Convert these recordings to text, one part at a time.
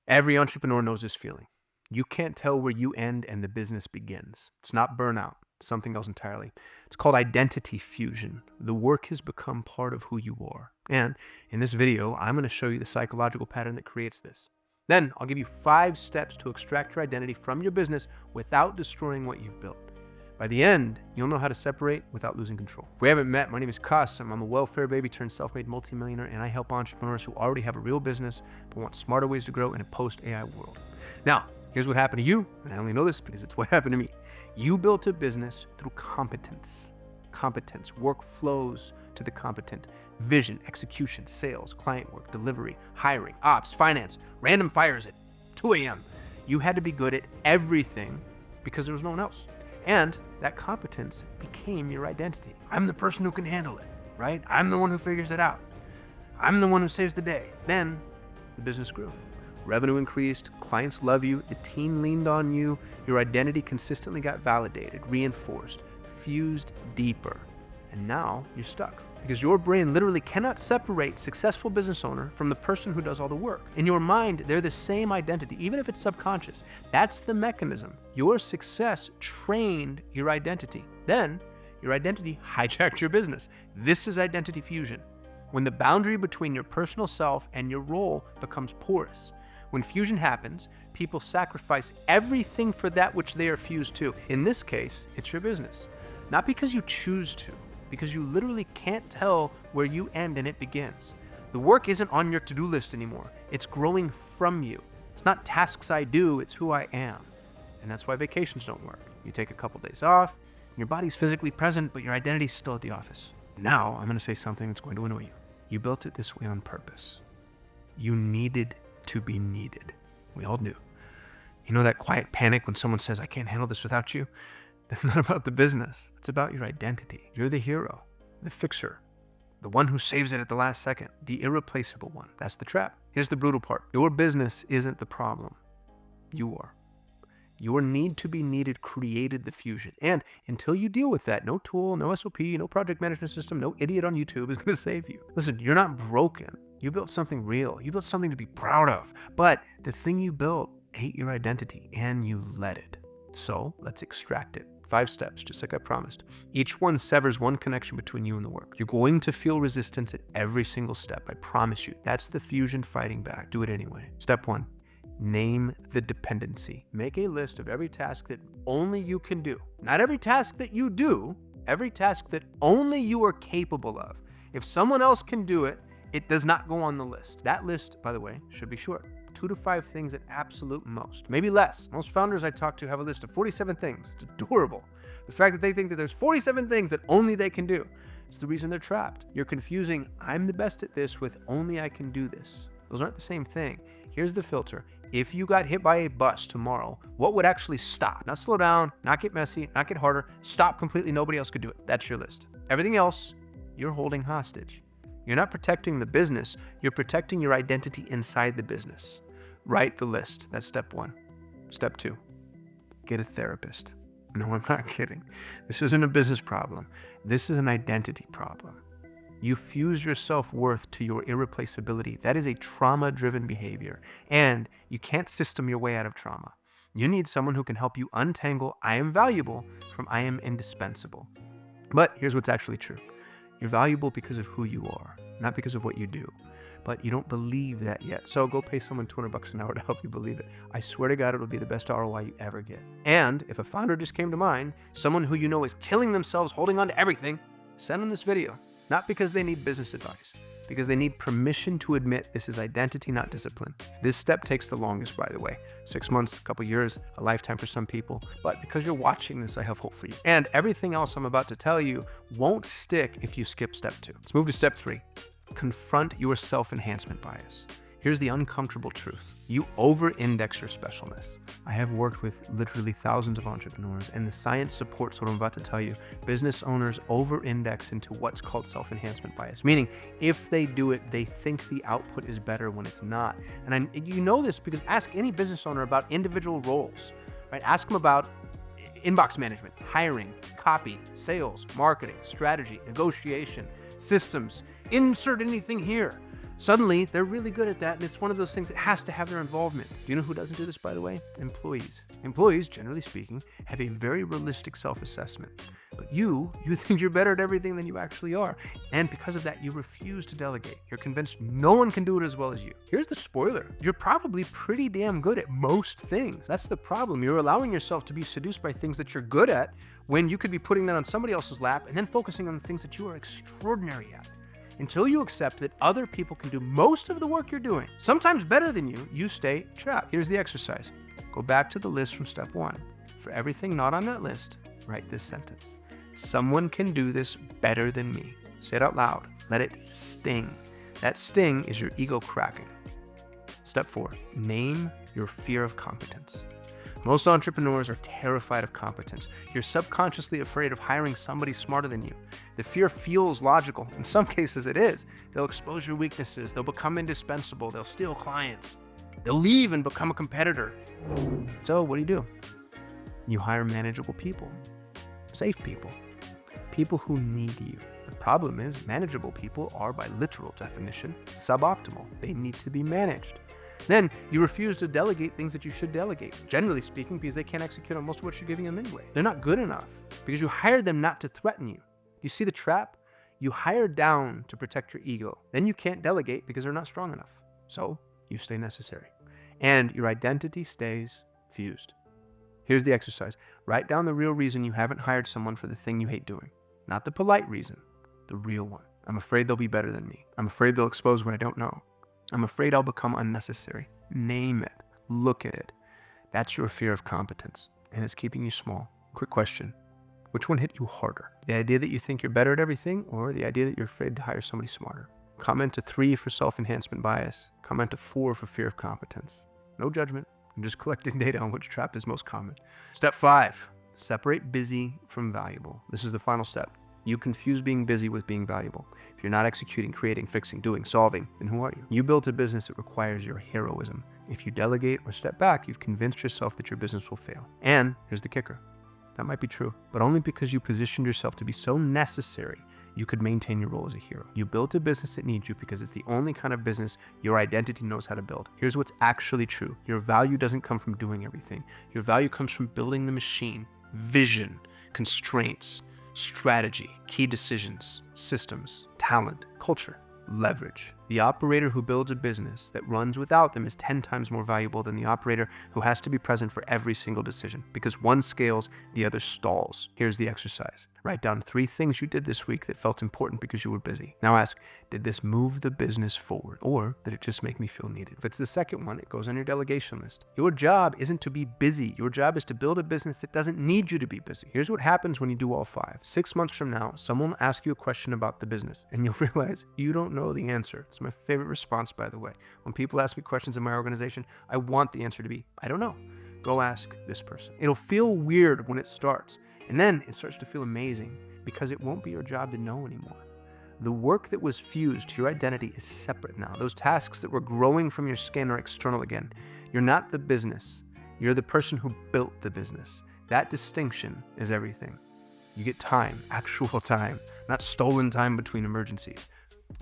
Every entrepreneur knows this feeling. You can't tell where you end and the business begins. It's not burnout, it's something else entirely. It's called identity fusion. The work has become part of who you are. And in this video, I'm going to show you the psychological pattern that creates this. Then I'll give you 5 steps to extract your identity from your business without destroying what you've built. By the end, you'll know how to separate without losing control. If we haven't met, my name is Kasim. I'm a welfare baby turned self-made multimillionaire, and I help entrepreneurs who already have a real business but want smarter ways to grow in a post-AI world. Now, here's what happened to you, and I only know this because it's what happened to me. You built a business through competence. Competence, work flows to the competent. Vision, execution, sales, client work, delivery, hiring, ops, finance, random fires at 2 a.m. You had to be good at everything because there was no one else. And that competence became your identity. I'm the person who can handle it, right? I'm the one who figures it out. I'm the one who saves the day. Then the business grew. Revenue increased, clients love you, the team leaned on you, your identity consistently got validated, reinforced, fused deeper. And now you're stuck because your brain literally cannot separate successful business owner from the person who does all the work. In your mind, they're the same identity, even if it's subconscious. That's the mechanism. Your success trained your identity. Then your identity hijacked your business. This is identity fusion. When the boundary between your personal self and your role becomes porous. When fusion happens, people sacrifice everything for that which they are fused to. In this case, it's your business. Not because you choose to, because you literally can't tell where you end and it begins. The work isn't on your to-do list anymore. It's growing from you. It's not tasks I do, it's who I am. And that's why vacations don't work. You take a couple days off, and your body's physically present, but your identity's still at the office. Now, I'm going to say something that's going to annoy you. You built it this way on purpose. You needed to be needed. We all do. You know that quiet panic when someone says, I can't handle this without you? That's not about the business. It's about your identity. You're the hero, the fixer, the one who saves it at the last second, the irreplaceable one. That's the trap. Here's the brutal part. Your business isn't the problem. You are. Your need to be needed created the fusion. And until you deal with that, no tool, no SOP, no project management system, no idiot on YouTube is going to save you. Listen, you're not broken. You built something real. You built something to be proud of. But the thing you built ate your identity and you let it. So let's extract it. 5 steps, just like I promised. Each one severs one connection between you and the work. You're going to feel resistance at every single step. I promise you. That's the fusion fighting back. Do it anyway. Step 1. Name the dependency. Make a list of every task that only you can do. Not every task that you do, every task that only you are capable of. If someone else can do it, it does not go on the list. That list, by the way, should be short. 2 to 5 things at absolute most, maybe less. Most founders I talk to have a list of 47 things. It's adorable. The fact that they think that there's 47 things that only they can do is the reason they're trapped. You're confusing, I'm the best at this with only I can do this. Those aren't the same thing. Here's the filter. If you got hit by a bus tomorrow, what would actually stop? Not slow down, not get messy, not get harder, stop completely, nobody else could do it. That's your list. Everything else, you're holding hostage. You're not protecting the business, you're protecting your identity inside the business. Write the list. That's step 1. Step 2, get a therapist. No, I'm not kidding. This isn't a business problem. This is an identity problem. You fuse your self-worth to your irreplaceability. That is a trauma-driven behavior, and you can't system your way out of trauma. You need someone who can help you untangle I am valuable from I am indispensable. But here's what's actually true. You're valuable because of who you are, not because of what you do. But you don't believe that yet. So go pay someone $200 an hour to help you believe it. I swear to God, it'll be the best ROI you ever get. And if a founder just came to mind, someone who you know is killing themselves holding on to everything, send them this video. Not because they need business advice, because they need permission to admit this is identity, not discipline. This step takes the longest, by the way. 6 months, a couple years, a lifetime for some people. But because you're watching this, I have hope for you. And everything else I'm about to tell you won't stick if you skip step 2. Let's move to step 3. Confront your self-enhancement bias. Here's the uncomfortable truth. You over-index your specialness. I have worked with literally thousands of entrepreneurs, and the science supports what I'm about to tell you. Business owners over-index into what's called self-enhancement bias, meaning if they do it, they think the output is better when it's not. And you know this because ask any business owner about individual roles, right? Ask them about inbox management, hiring, copy, sales, marketing, strategy, negotiation, systems. Insert anything here. Suddenly, they're really good at that, and it's one of those things that has to have their involvement. Do you know who doesn't do this, by the way? Employees. Employees, generally speaking, have a very realistic self-assessment. But you think you're better at everything than you actually are. And because of that, you refuse to delegate. You're convinced no one can do it as well as you. Here's the spoiler. You're probably pretty damn good at most things. That's the problem. You're allowing yourself to be seduced by things that you're good at when you could be putting that on somebody else's lap and then focusing on the things that you are extraordinary at. Until you accept that other people can do most of the work you're doing, sometimes better than you, you stay trapped. Here's the exercise. Go back to the list from step 1. For everything not on that list, write this sentence. Someone can do this better than me. Say it out loud. Let it sting. That sting is your ego cracking. Step 4. Name your fear of competence. Most entrepreneurs are terrified of competence. You're subconsciously afraid of hiring somebody smarter than you. The fear feels logical. In some cases it is. They'll expose your weaknesses. They'll become indispensable. They'll steal clients. They'll leave and become a competitor. So what do? You hire manageable people, safe people, people who need you. The problem is manageable people are, by literal definition, suboptimal. They need to be managed. Then you refuse to delegate things that you should delegate, generally speaking, because they can't execute on most of what you're giving them anyway. They're not good enough because you hired them not to threaten you. You see the trap? You hire down to protect your ego. Then you can't delegate because they're not strong enough. So you stay necessary. And your identity stays fused. Here's the exercise. Write down the real reason you haven't hired someone for the thing you hate doing. Not the polite reason, the real one. I'm afraid they'll be better than me. I'm afraid they'll expose what I don't know. I'm afraid I'll become unnecessary. Name it. Look at it. That's your fear of competence, and it's keeping you small. Quick question. Which one hit you harder? The idea that you think you're better at everything, or the idea that you're afraid to hire somebody smarter? Comment to 3 for self-enhancement bias. Comment to 4 for fear of competence. No judgment. I'm just collecting data on which trap is most common. Step 5. Separate busy from valuable. This is the final step. You confuse being busy with being valuable. If you're not executing, creating, fixing, doing, solving, then who are you? You built a business that requires your heroism. If you delegate or step back, you've convinced yourself that your business will fail. And here's the kicker. That might be true, but only because you positioned yourself to be so necessary you could maintain your role as a hero. You built a business that needs you because it's the only kind of business your identity knows how to build. Here's what's actually true. Your value doesn't come from doing everything. Your value comes from building the machine, vision, constraints, strategy, key decisions, systems, talent, culture, leverage. The operator who builds a business that runs without them is 10 times more valuable than the operator who has to be present for every single decision, because one scales, the other stalls. Here's the exercise. Write down 3 things you did this week that felt important because you were busy. Now ask, did this move the business forward, or did it just make me feel needed? If it's the second one, it goes on your delegation list. Your job isn't to be busy. Your job is to build a business that doesn't need you to be busy. Here's what happens when you do all 5. 6 months from now, someone will ask you a question about the business, and you'll realize you don't know the answer. It's my favorite response, by the way. When people ask me questions in my organization, I want the answer to be, I don't know. Go ask this person. It'll feel weird when it starts, and then it starts to feel amazing because it won't be your job to know anymore. The work that was fused to your identity is separate now. Those tasks that were growing from your skin are external again. You're not the business. You're the person who built the business. That distinction is everything. You get time, actual time, not stolen time between emergencies.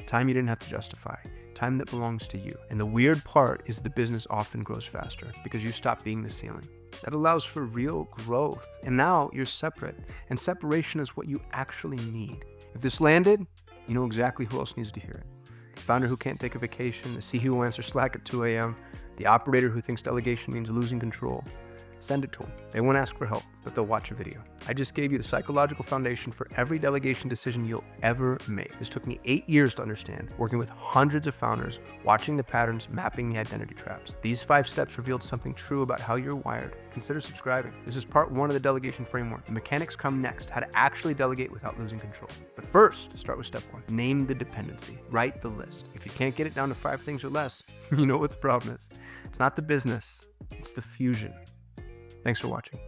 Time you didn't have to justify. Time that belongs to you. And the weird part is the business often grows faster because you stop being the ceiling. That allows for real growth. And now you're separate. And separation is what you actually need. If this landed, you know exactly who else needs to hear it. The founder who can't take a vacation, the CEO who answers Slack at 2 a.m., the operator who thinks delegation means losing control. Send it to them. They won't ask for help, but they'll watch a video. I just gave you the psychological foundation for every delegation decision you'll ever make. This took me 8 years to understand, working with hundreds of founders, watching the patterns, mapping the identity traps. These 5 steps revealed something true about how you're wired. Consider subscribing. This is part 1 of the delegation framework. The mechanics come next, how to actually delegate without losing control. But first, start with step 1. Name the dependency. Write the list. If you can't get it down to 5 things or less, you know what the problem is. It's not the business, it's the fusion. Thanks for watching.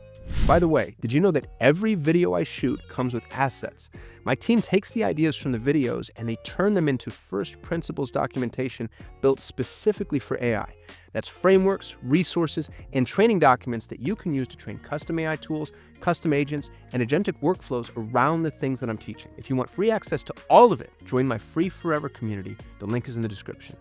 By the way, did you know that every video I shoot comes with assets? My team takes the ideas from the videos and they turn them into first principles documentation built specifically for AI. That's frameworks, resources, and training documents that you can use to train custom AI tools, custom agents, and agentic workflows around the things that I'm teaching. If you want free access to all of it, join my free forever community. The link is in the description.